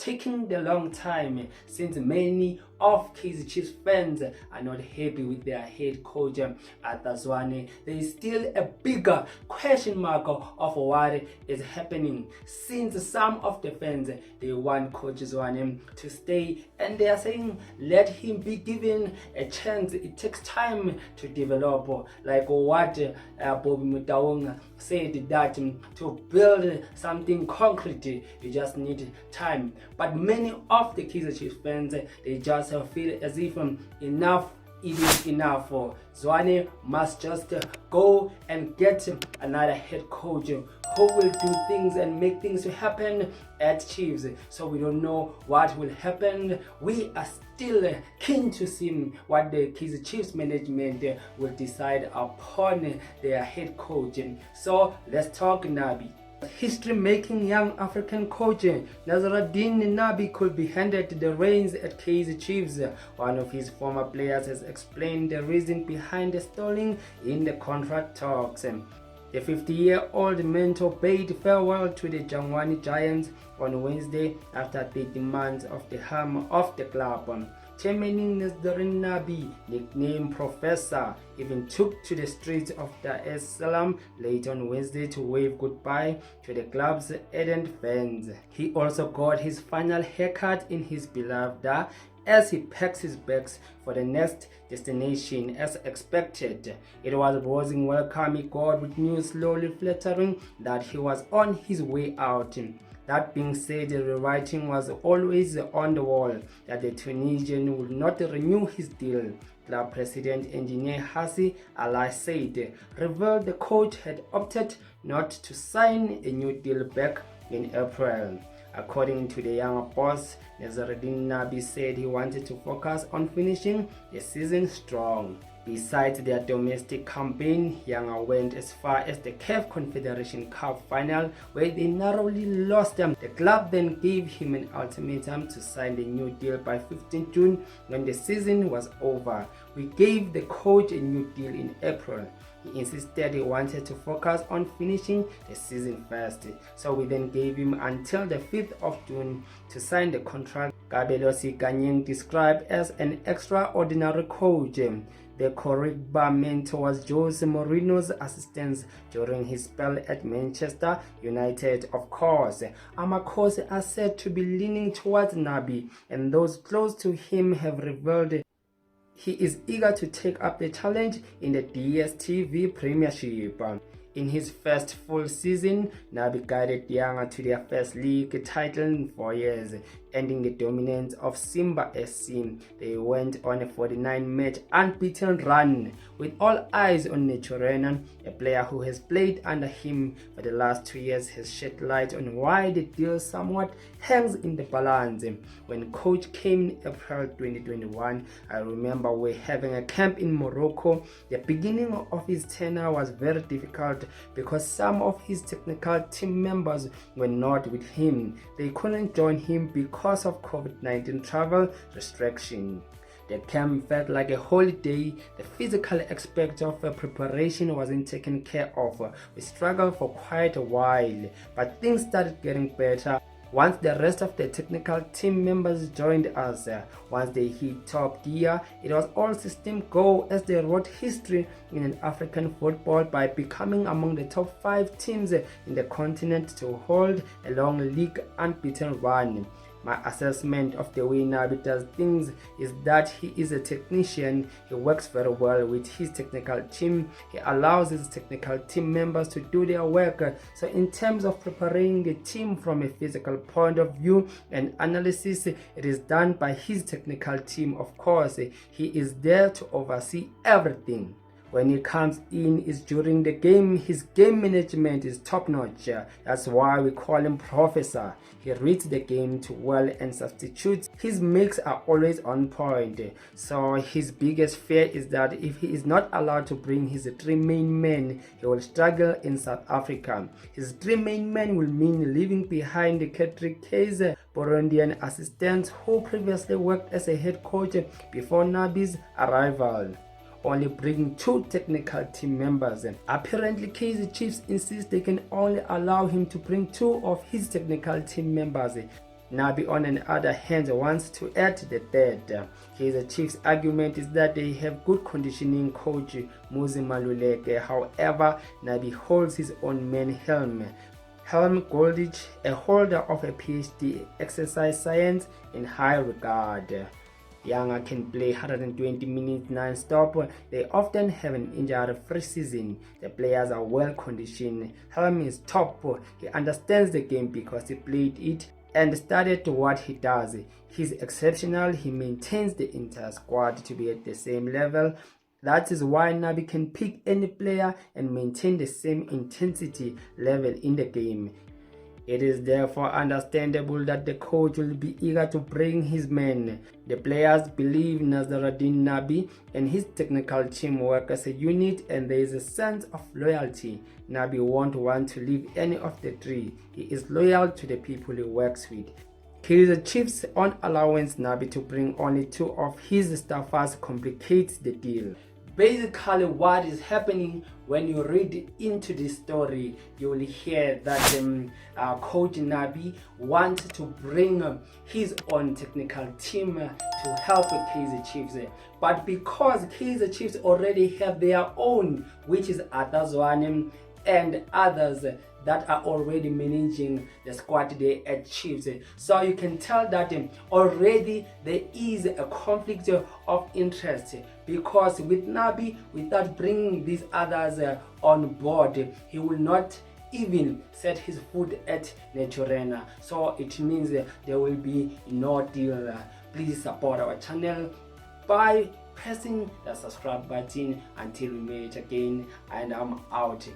taking the long time since many of Kaizer Chiefs fans are not happy with their head coach at Zwane. There is still a bigger question mark of what is happening, since some of the fans, they want Coach Zwane to stay, and they are saying let him be given a chance. It takes time to develop, like what Bobby Mutaung said, that to build something concrete you just need time. But many of the Kaizer Chiefs fans, they just feel as if enough is enough. Zwane must just go and get another head coach who will do things and make things happen at Chiefs. So we don't know what will happen. We are still keen to see what the Kaizer Chiefs management will decide upon their head coach. So let's talk Nabi. History-making young African coach Nasredine Nabi could be handed the reins at Kaizer Chiefs. One of his former players has explained the reason behind the stalling in the contract talks. The 50-year-old mentor bade farewell to the Jangwani Giants on Wednesday after 30 months of the helm of the club. Chairman Nasredine Nabi, nicknamed Professor, even took to the streets of Dar es Salaam late on Wednesday to wave goodbye to the club's ardent fans. He also got his final haircut in his beloved Dar as he packs his bags for the next destination as expected. It was a rousing welcome he got, with news slowly flattering that he was on his way out. That being said, the writing was always on the wall that the Tunisian would not renew his deal. Club president engineer Hassi Alai said, revealed the coach had opted not to sign a new deal back in April. According to the younger boss, Nasredine Nabi said he wanted to focus on finishing the season strong. Besides their domestic campaign, Yanga went as far as the CAF Confederation Cup final, where they narrowly lost them. The club then gave him an ultimatum to sign the new deal by 15 June when the season was over. We gave the coach a new deal in April. He insisted he wanted to focus on finishing the season first, so we then gave him until the 5th of June to sign the contract. Kabelosi Kanyeng described as an extraordinary coach. The Corriba mentor was Jose Mourinho's assistant during his spell at Manchester United. Of course, Amakosi are said to be leaning towards Nabi, and those close to him have revealed he is eager to take up the challenge in the DStv Premiership. In his first full season, Nabi guided Yanga to their first league title in 4 years, ending the dominance of Simba SC. They went on a 49-match unbeaten run, with all eyes on Nasredine. A player who has played under him for the last 2 years has shed light on why the deal somewhat hangs in the balance. When coach came in April 2021, I remember we having a camp in Morocco. The beginning of his tenure was very difficult because some of his technical team members were not with him. They couldn't join him because of COVID-19 travel restriction. The camp felt like a holiday. The physical aspect of preparation wasn't taken care of. We struggled for quite a while, but things started getting better once the rest of the technical team members joined us. Once they hit top gear, it was all system go as they wrote history in African football by becoming among the top 5 teams in the continent to hold a long league unbeaten run. My assessment of the way Nabi does things is that he is a technician. He works very well with his technical team. He allows his technical team members to do their work. So in terms of preparing the team from a physical point of view and analysis, it is done by his technical team. Of course, he is there to oversee everything. When he comes in is during the game. His game management is top notch. That's why we call him Professor. He reads the game too well and substitutes. His makes are always on point. So his biggest fear is that if he is not allowed to bring his 3 main men, he will struggle in South Africa. His 3 main men will mean leaving behind the Kaizer Burundian assistant who previously worked as a head coach before Nabi's arrival, only bringing 2 technical team members. Apparently, Kaizer Chiefs insist they can only allow him to bring 2 of his technical team members. Nabi, on the other hand, wants to add the third. Kaizer Chiefs' argument is that they have good conditioning coach Muzi Maluleke. However, Nabi holds his own man Helm Goldich, a holder of a PhD exercise science, in high regard. Younger can play 120 minutes non-stop. They often have an injury-free season. The players are well conditioned. Helm is top. He understands the game because he played it and studied what he does. He's exceptional. He maintains the entire squad to be at the same level. That is why Nabi can pick any player and maintain the same intensity level in the game. It is therefore understandable that the coach will be eager to bring his men. The players believe Nasredine Nabi and his technical team work as a unit, and there is a sense of loyalty. Nabi won't want to leave any of the three. He is loyal to the people he works with. Kaizer Chiefs on allowance Nabi to bring only 2 of his staffers complicates the deal. Basically, what is happening when you read into this story, you will hear that coach Nabi wants to bring his own technical team to help Kaizer Chiefs, but because Kaizer Chiefs already have their own, which is Atazwane and others that are already managing the squad there at Chiefs, so you can tell that already there is a conflict of interest, because with Nabi, without bringing these others on board, he will not even set his foot at Nasredine. So it means there will be no deal. Please support our channel by pressing the subscribe button. Until we meet again, and I'm out.